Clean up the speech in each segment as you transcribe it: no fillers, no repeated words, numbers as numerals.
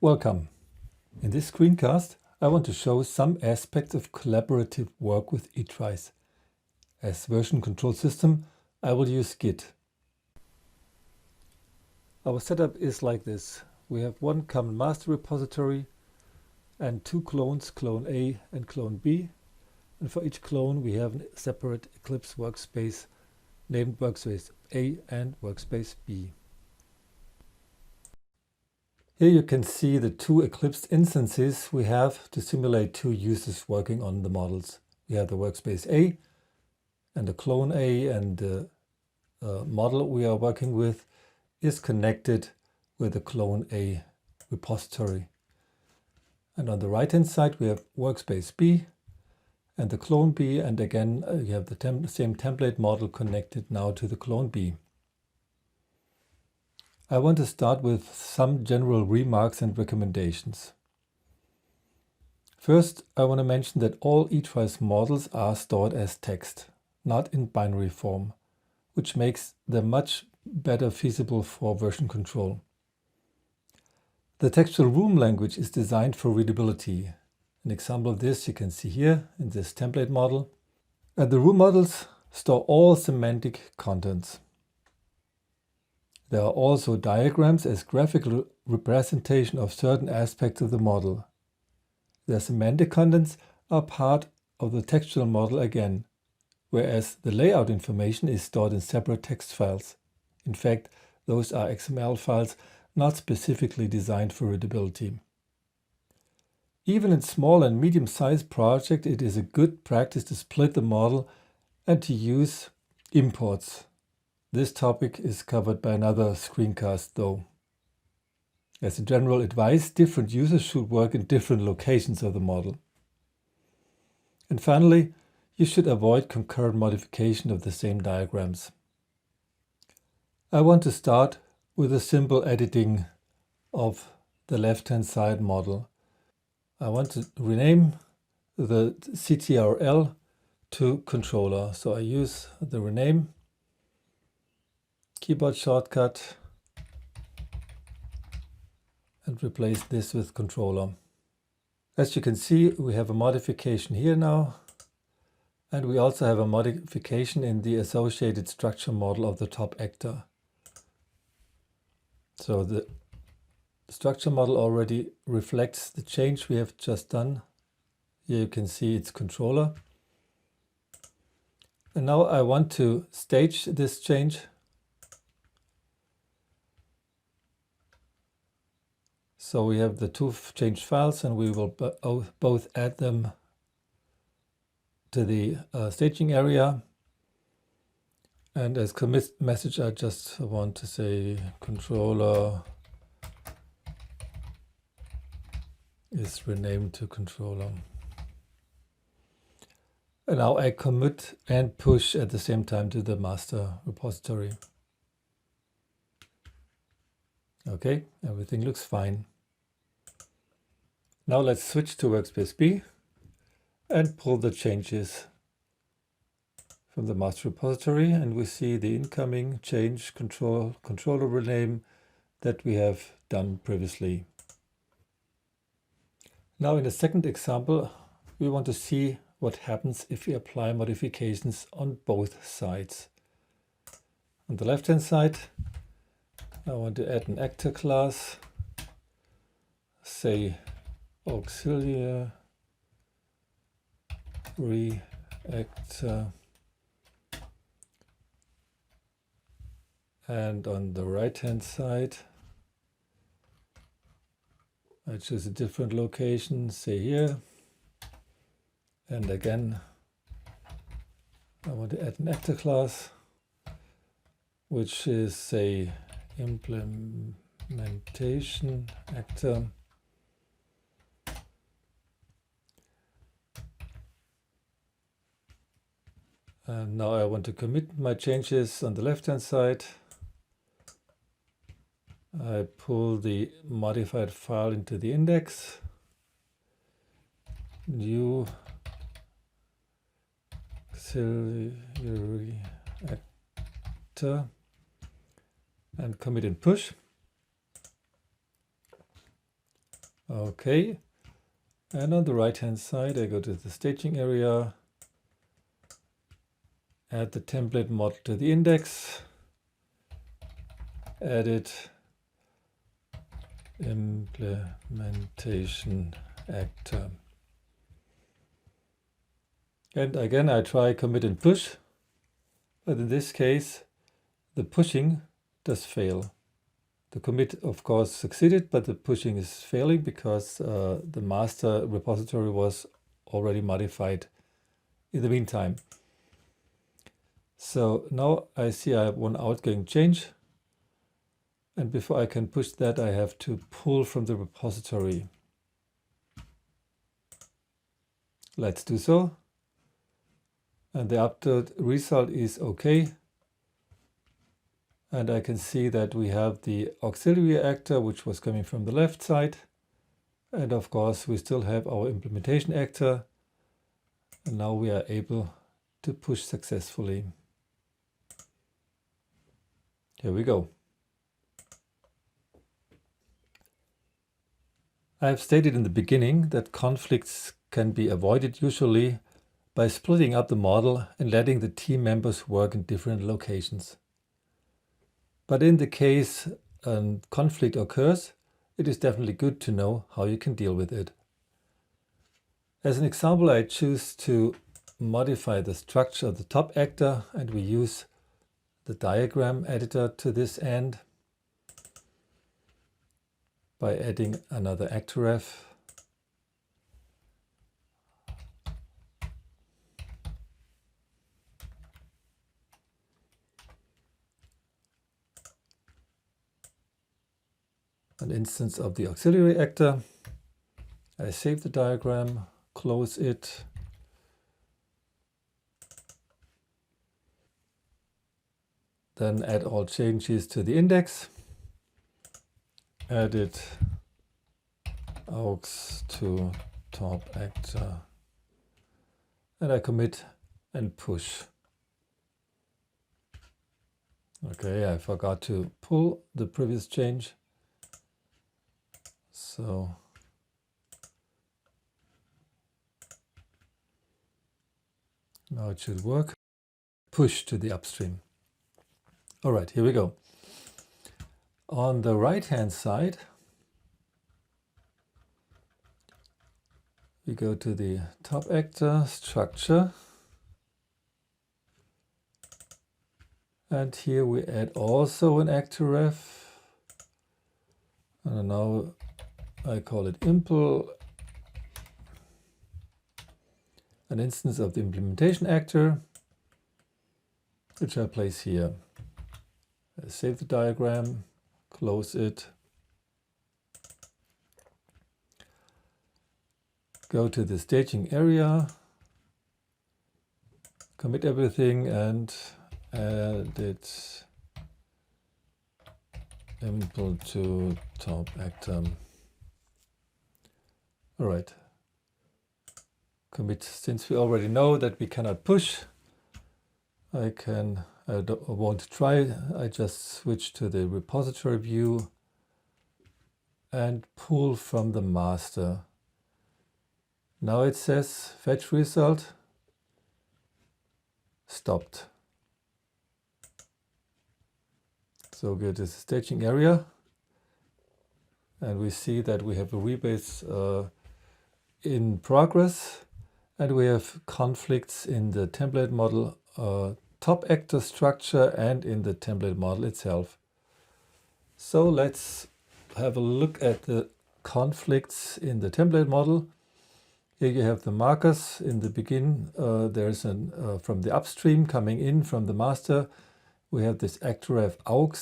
Welcome. In this screencast, I want to show some aspects of collaborative work with eTrice. As version control system, I will use Git. Our setup is like this. We have one common master repository and two clones, clone A and clone B. And for each clone, we have a separate Eclipse workspace named workspace A and workspace B. Here you can see the two Eclipse instances we have to simulate two users working on the models. We have the workspace A and the clone A, and the model we are working with is connected with the clone A repository. And on the right hand side we have workspace B and the clone B, and again you have the same template model connected now to the clone B. I want to start with some general remarks and recommendations. First, I want to mention that all eTrice models are stored as text, not in binary form, which makes them much better feasible for version control. The textual room language is designed for readability. An example of this you can see here in this template model. And the room models store all semantic contents. There are also diagrams as graphical representation of certain aspects of the model. Their semantic contents are part of the textual model again, whereas the layout information is stored in separate text files. In fact, those are XML files not specifically designed for readability. Even in small and medium-sized projects, it is a good practice to split the model and to use imports. This topic is covered by another screencast though. As a general advice, different users should work in different locations of the model. And finally, you should avoid concurrent modification of the same diagrams. I want to start with a simple editing of the left-hand side model. I want to rename the CTRL to controller. So I use the rename keyboard shortcut and replace this with controller. As you can see, we have a modification here now, and we also have a modification in the associated structure model of the top actor. So the structure model already reflects the change we have just done. Here you can see it's controller. And now I want to stage this change. So we have the two changed files, and we will both add them to the staging area. And as commit message, I just want to say controller is renamed to controller. And now I commit and push at the same time to the master repository. Okay, everything looks fine. Now let's switch to workspace B and pull the changes from the master repository, and we see the incoming change controller rename that we have done previously. Now in the second example, we want to see what happens if we apply modifications on both sides. On the left hand side, I want to add an actor class, say auxiliary actor, and on the right hand side I choose a different location, say here, and again I want to add an actor class which is say implementation actor. And now I want to commit my changes on the left hand side. I pull the modified file into the index, new auxiliary actor, and commit and push. Okay, and on the right hand side I go to the staging area, add the template model to the index, edit implementation actor. And again I try commit and push, but in this case the pushing does fail. The commit of course succeeded, but the pushing is failing because the master repository was already modified in the meantime. So now I see I have one outgoing change, and before I can push that I have to pull from the repository. Let's do so. And the update result is okay. And I can see that we have the auxiliary actor, which was coming from the left side. And of course, we still have our implementation actor. And now we are able to push successfully. Here we go. I have stated in the beginning that conflicts can be avoided usually by splitting up the model and letting the team members work in different locations. But in the case a conflict occurs, it is definitely good to know how you can deal with it. As an example, I choose to modify the structure of the top actor, and we use the diagram editor to this end by adding another actor ref. An instance of the auxiliary actor. I save the diagram, close it. Then add all changes to the index. Edit aux to top actor. And I commit and push. Okay, I forgot to pull the previous change. So now it should work. Push to the upstream. All right, here we go. On the right-hand side, we go to the top actor structure. And here we add also an actor ref. And now I call it impl, an instance of the implementation actor, which I place here. I save the diagram, close it, go to the staging area, commit everything and edit impl to top actor. All right. Commit, since we already know that we cannot push, I won't try. I just switch to the repository view and pull from the master. Now it says fetch result stopped. So go to the staging area and we see that we have a rebase in progress, and we have conflicts in the template model top actor structure and in the template model itself. So let's have a look at the conflicts in the template model. Here you have the markers in the begin. There's from the upstream coming in from the master. We have this actor ref aux,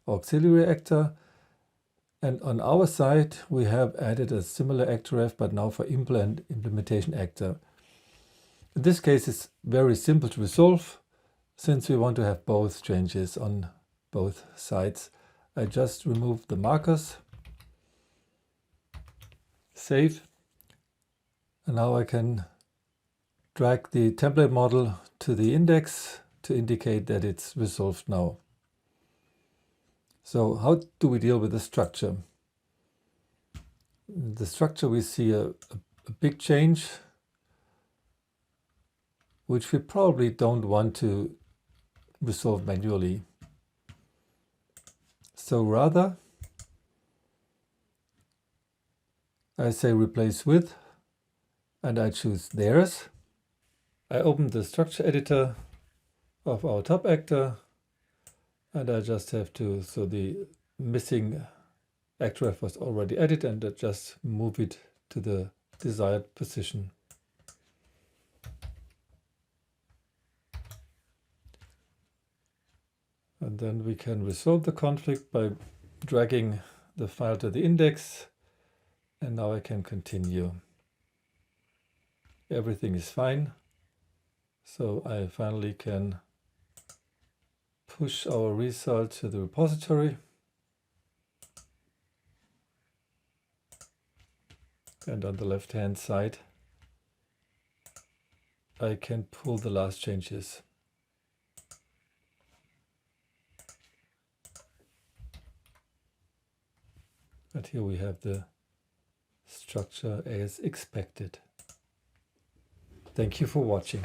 auxiliary actor. And on our side, we have added a similar actor ref, but now for implementation actor. In this case, it's very simple to resolve, since we want to have both changes on both sides. I just remove the markers, save, and now I can drag the template model to the index to indicate that it's resolved now. So how do we deal with the structure? the structure we see a big change, which we probably don't want to resolve manually. So rather, I say replace with, and I choose theirs. I open the structure editor of our top actor, and I just have to, so the missing actor ref was already added, and I just move it to the desired position. And then we can resolve the conflict by dragging the file to the index, and now I can continue. Everything is fine, so I finally can push our result to the repository. And on the left-hand side, I can pull the last changes. And here we have the structure as expected. Thank you for watching.